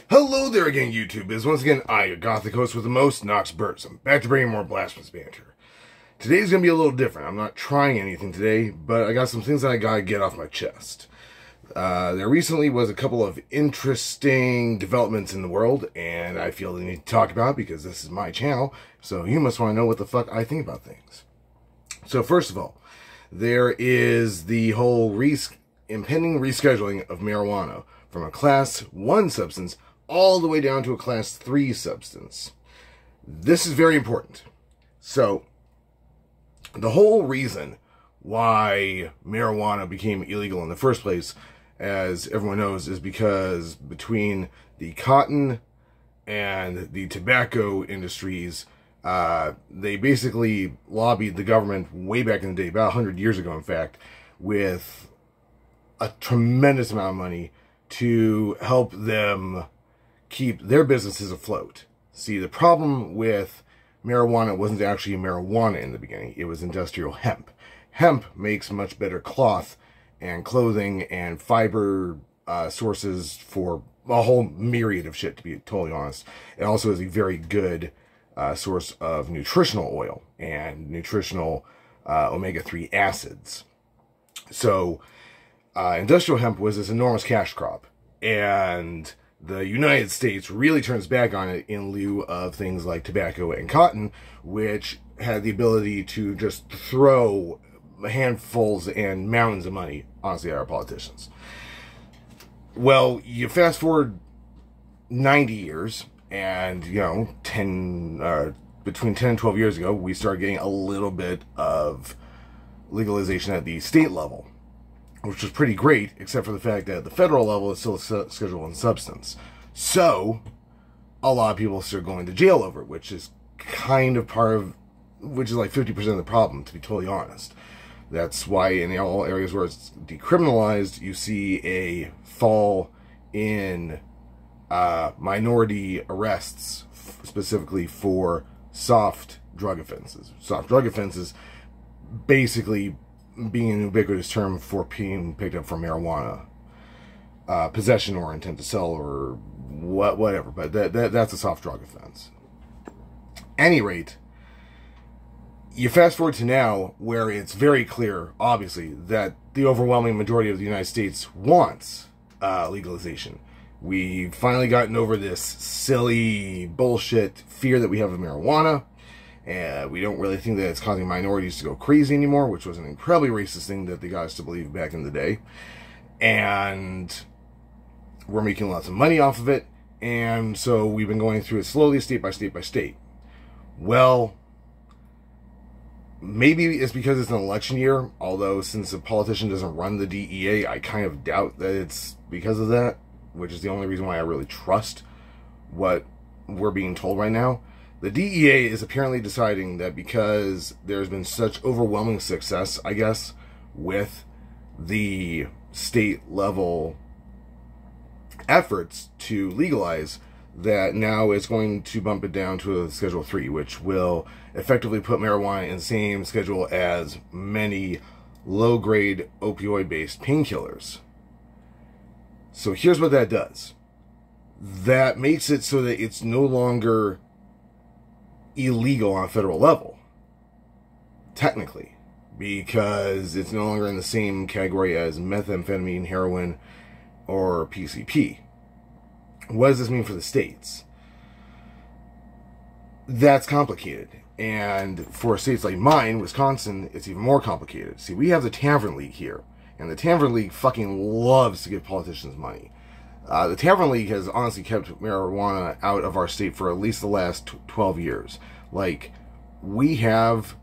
Hello there again, YouTube. It's once again I, your gothic host with the most, Knox Talks. I'm back to bringing more blasphemous banter. Today's gonna be a little different. I'm not trying anything today, but I got some things that I gotta get off my chest. There recently was a couple of interesting developments in the world, and I feel the need to talk about it because this is my channel, so you must want to know what the fuck I think about things. So first of all, there is the whole impending rescheduling of marijuana from a Class 1 substance all the way down to a Class 3 substance. This is very important. So, the whole reason why marijuana became illegal in the first place, as everyone knows, is because between the cotton and the tobacco industries, they basically lobbied the government way back in the day, about 100 years ago, in fact, with a tremendous amount of money to help them keep their businesses afloat. See, the problem with marijuana wasn't actually marijuana in the beginning. It was industrial hemp. Hemp makes much better cloth and clothing and fiber sources for a whole myriad of shit, to be totally honest. It also is a very good source of nutritional oil and nutritional omega-3 acids. So, industrial hemp was this enormous cash crop, and the United States really turns back on it in lieu of things like tobacco and cotton, which had the ability to just throw handfuls and mountains of money, honestly, at our politicians. Well, you fast forward 90 years, and, you know, between 10 and 12 years ago, we started getting a little bit of legalization at the state level, which was pretty great, except for the fact that the federal level is still a Schedule 1 substance. So, a lot of people start going to jail over it, which is kind of which is like 50% of the problem, to be totally honest. That's why in all areas where it's decriminalized, you see a fall in minority arrests, specifically for soft drug offenses. Soft drug offenses basically being an ubiquitous term for being picked up for marijuana, possession or intent to sell or whatever, but that's a soft drug offense. Any rate, you fast forward to now where it's very clear, obviously, that the overwhelming majority of the United States wants legalization. We've finally gotten over this silly bullshit fear that we have of marijuana. We don't really think that it's causing minorities to go crazy anymore, which was an incredibly racist thing that they got us to believe back in the day. And we're making lots of money off of it, and so we've been going through it slowly, state by state by state. Well, maybe it's because it's an election year, although since a politician doesn't run the DEA, I kind of doubt that it's because of that, which is the only reason why I really trust what we're being told right now. The DEA is apparently deciding that because there's been such overwhelming success, I guess, with the state level efforts to legalize, that now it's going to bump it down to a Schedule 3, which will effectively put marijuana in the same schedule as many low-grade opioid-based painkillers. So here's what that does. That makes it so that it's no longer illegal on a federal level, technically, because it's no longer in the same category as methamphetamine, heroin, or PCP. What does this mean for the states? That's complicated, and for states like mine, Wisconsin, it's even more complicated. See, we have the Tavern League here, and the Tavern League fucking loves to give politicians money. The Tavern League has honestly kept marijuana out of our state for at least the last 12 years. Like, we have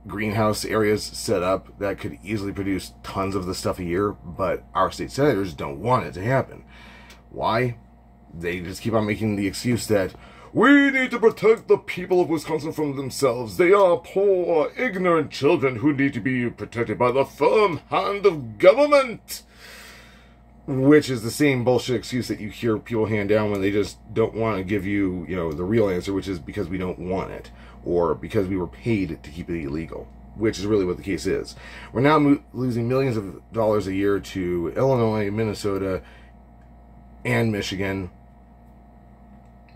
greenhouse areas set up that could easily produce tons of this stuff a year, but our state senators don't want it to happen. Why? They just keep on making the excuse that we need to protect the people of Wisconsin from themselves. They are poor, ignorant children who need to be protected by the firm hand of government. Which is the same bullshit excuse that you hear people hand down when they just don't want to give you, you know, the real answer, which is because we don't want it, or because we were paid to keep it illegal, which is really what the case is. We're now losing millions of dollars a year to Illinois, Minnesota, and Michigan,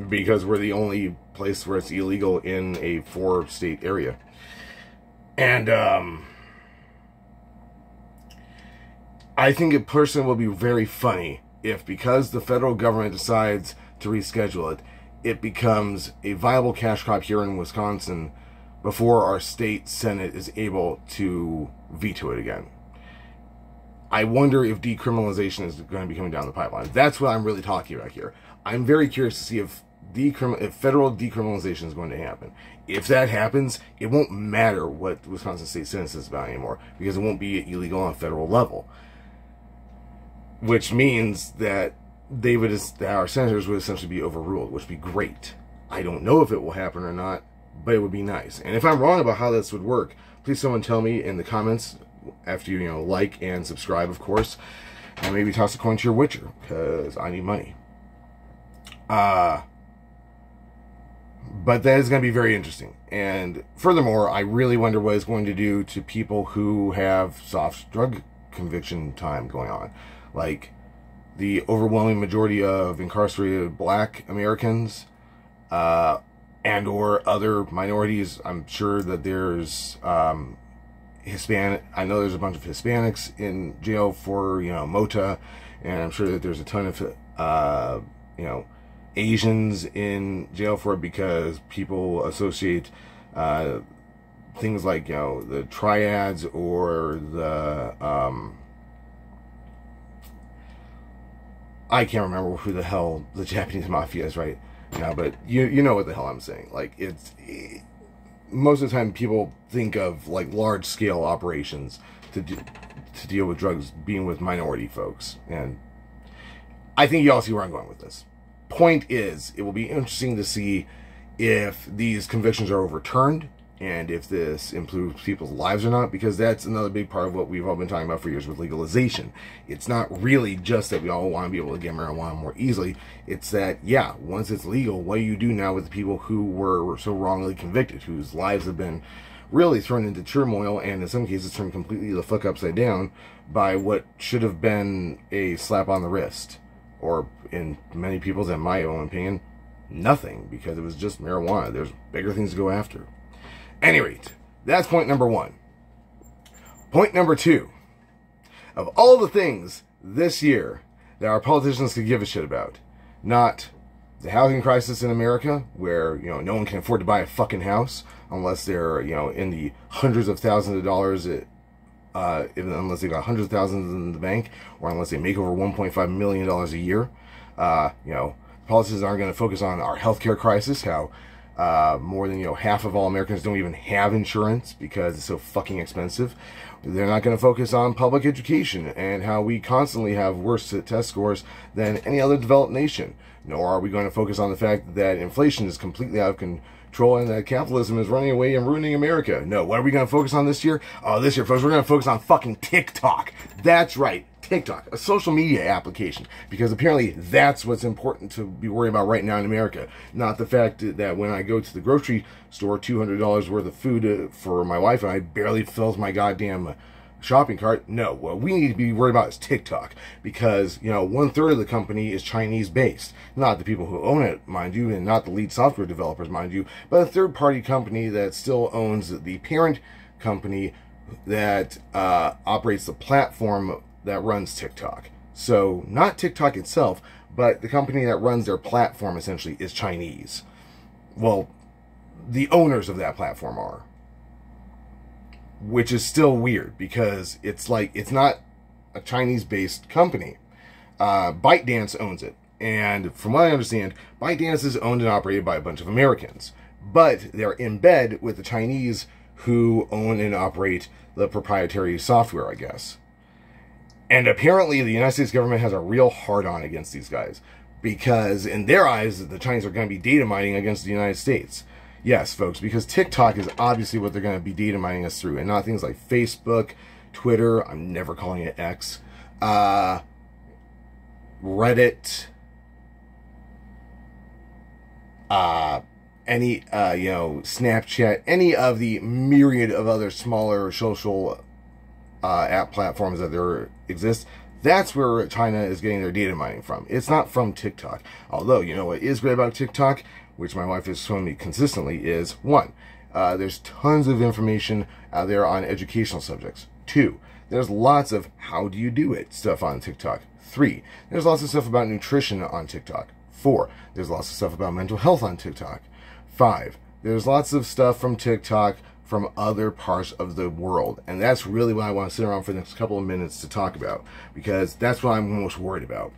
because we're the only place where it's illegal in a 4-state area. And I think it personally will be very funny if, because the federal government decides to reschedule it, it becomes a viable cash crop here in Wisconsin before our state Senate is able to veto it again. I wonder if decriminalization is going to be coming down the pipeline. That's what I'm really talking about here. I'm very curious to see if federal decriminalization is going to happen. If that happens, it won't matter what Wisconsin State Senate says about it anymore, because it won't be illegal on a federal level. Which means that our senators would essentially be overruled, which would be great. I don't know if it will happen or not, but it would be nice. And if I'm wrong about how this would work, please someone tell me in the comments after you like and subscribe, of course, and maybe toss a coin to your Witcher, because I need money. But that is going to be very interesting. And furthermore, I really wonder what it's going to do to people who have soft drug conviction time going on. Like the overwhelming majority of incarcerated Black Americans, and or other minorities. I'm sure that there's Hispanic. I know there's a bunch of Hispanics in jail for MOTA, and I'm sure that there's a ton of Asians in jail for it, because people associate things like the triads or the I can't remember who the hell the Japanese mafia is right now, but you know what the hell I'm saying. Like, most of the time people think of like large scale operations to deal with drugs being with minority folks, and I think you all see where I'm going with this. Point is, it will be interesting to see if these convictions are overturned and if this improves people's lives or not, because that's another big part of what we've all been talking about for years with legalization. It's not really just that we all want to be able to get marijuana more easily. It's that, yeah, once it's legal, what do you do now with the people who were so wrongly convicted, whose lives have been really thrown into turmoil, and in some cases turned completely the fuck upside down by what should have been a slap on the wrist? Or, in many people's, in my own opinion, nothing, because it was just marijuana. There's bigger things to go after. At any rate, that's point number one. Point number two. Of all the things this year that our politicians could give a shit about, not the housing crisis in America, where no one can afford to buy a fucking house unless they're in the hundreds of thousands of dollars, unless they got hundreds of thousands in the bank, or unless they make over $1.5 million a year. Politicians aren't going to focus on our healthcare crisis, how more than half of all Americans don't even have insurance because it's so fucking expensive. They're not going to focus on public education and how we constantly have worse test scores than any other developed nation. Nor are we going to focus on the fact that inflation is completely out of control and that capitalism is running away and ruining America. No, what are we going to focus on this year? Oh, this year, folks, we're going to focus on fucking TikTok. That's right. TikTok, a social media application, because apparently that's what's important to be worried about right now in America. Not the fact that when I go to the grocery store, $200 worth of food for my wife and I barely fills my goddamn shopping cart. No, what we need to be worried about is TikTok, because 1/3 of the company is Chinese based. Not the people who own it, mind you, and not the lead software developers, mind you, but a third-party company that still owns the parent company that operates the platform that runs TikTok. So not TikTok itself, but the company that runs their platform essentially is Chinese. Well, the owners of that platform are, which is still weird, because it's not a Chinese-based company. ByteDance owns it, and from what I understand, ByteDance is owned and operated by a bunch of Americans, but they're in bed with the Chinese who own and operate the proprietary software, I guess. And apparently the United States government has a real hard-on against these guys, because in their eyes, the Chinese are going to be data mining against the United States. Yes, folks, because TikTok is obviously what they're going to be data mining us through, and not things like Facebook, Twitter, I'm never calling it X, Reddit, Snapchat, any of the myriad of other smaller social app platforms that there exist. That's where China is getting their data mining from. It's not from TikTok. Although, you know what is great about TikTok, which my wife has shown me consistently, is one, there's tons of information out there on educational subjects. Two, there's lots of how do you do it stuff on TikTok. Three, there's lots of stuff about nutrition on TikTok. Four, there's lots of stuff about mental health on TikTok. Five, there's lots of stuff from TikTok from other parts of the world. And that's really what I want to sit around for the next couple of minutes to talk about, because that's what I'm most worried about.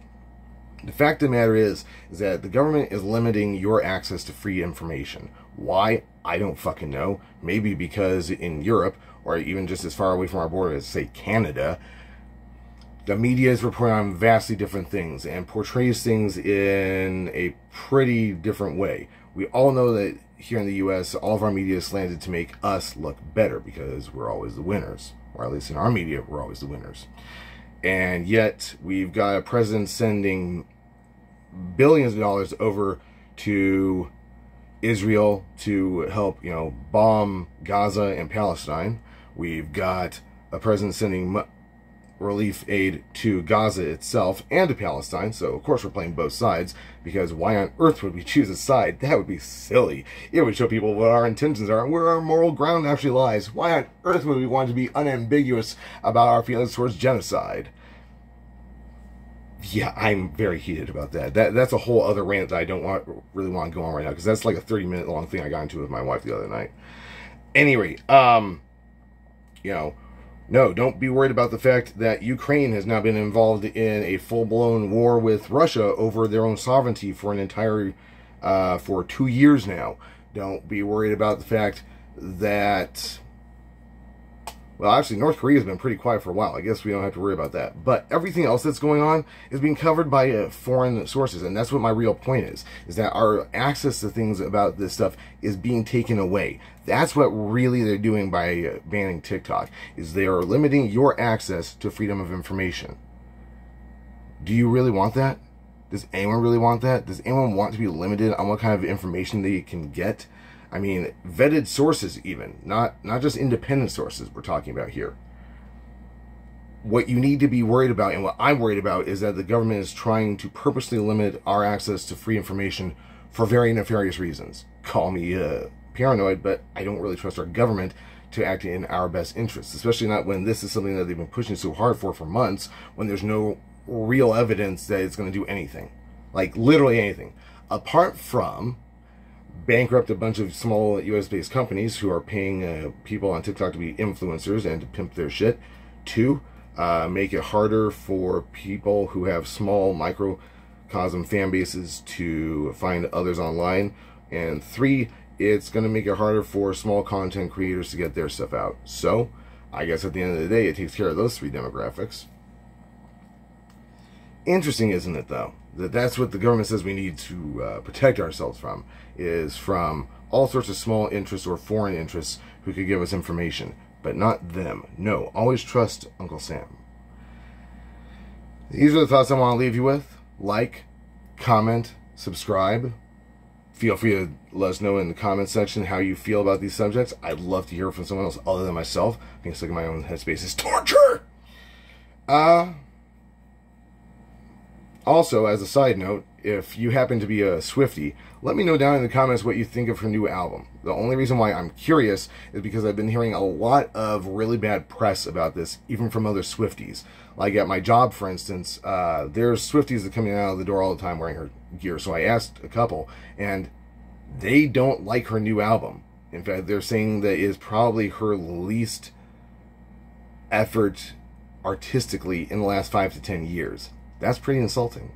The fact of the matter is that the government is limiting your access to free information. Why? I don't fucking know. Maybe because in Europe, or even just as far away from our border as, say, Canada, the media is reporting on vastly different things and portrays things in a pretty different way. We all know that here in the U.S., all of our media is slanted to make us look better because we're always the winners. Or at least in our media, we're always the winners. And yet, we've got a president sending billions of dollars over to Israel to help, you know, bomb Gaza and Palestine. We've got a president sending relief aid to Gaza itself and to Palestine. So, of course, we're playing both sides, because why on earth would we choose a side? That would be silly. It would show people what our intentions are and where our moral ground actually lies. Why on earth would we want to be unambiguous about our feelings towards genocide? Yeah, I'm very heated about that. That's a whole other rant that I don't really want to go on right now, because that's like a 30-minute long thing I got into with my wife the other night. Anyway, you know, no, don't be worried about the fact that Ukraine has now been involved in a full-blown war with Russia over their own sovereignty for an entire, for 2 years now. Don't be worried about the fact that, well, actually, North Korea has been pretty quiet for a while. I guess we don't have to worry about that. But everything else that's going on is being covered by foreign sources. And that's what my real point is that our access to things about this stuff is being taken away. That's what really they're doing by banning TikTok, is they are limiting your access to freedom of information. Do you really want that? Does anyone really want that? Does anyone want to be limited on what kind of information they can get? I mean, vetted sources even, not just independent sources we're talking about here. What you need to be worried about, and what I'm worried about, is that the government is trying to purposely limit our access to free information for very nefarious reasons. Call me paranoid, but I don't really trust our government to act in our best interests, especially not when this is something that they've been pushing so hard for months, when there's no real evidence that it's going to do anything. Like, literally anything. Apart from bankrupt a bunch of small US-based companies who are paying people on TikTok to be influencers and to pimp their shit. Two, make it harder for people who have small microcosm fan bases to find others online. And three, it's going to make it harder for small content creators to get their stuff out. So, I guess at the end of the day, it takes care of those three demographics. Interesting, isn't it, though? That's what the government says we need to protect ourselves from, is from all sorts of small interests or foreign interests who could give us information, but not them. No, always trust Uncle Sam. These are the thoughts I want to leave you with. Like, comment, subscribe. Feel free to let us know in the comment section how you feel about these subjects. I'd love to hear from someone else other than myself. Being stuck in my own headspace is torture! Also, as a side note, if you happen to be a Swiftie, let me know down in the comments what you think of her new album. The only reason why I'm curious is because I've been hearing a lot of really bad press about this, even from other Swifties. Like at my job, for instance, there's Swifties that come in and out of the door all the time wearing her gear. So I asked a couple, and they don't like her new album. In fact, they're saying that it is probably her least effort artistically in the last 5 to 10 years. That's pretty insulting.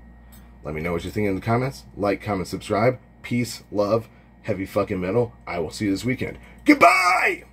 Let me know what you think in the comments. Like, comment, subscribe. Peace, love, heavy fucking metal. I will see you this weekend. Goodbye!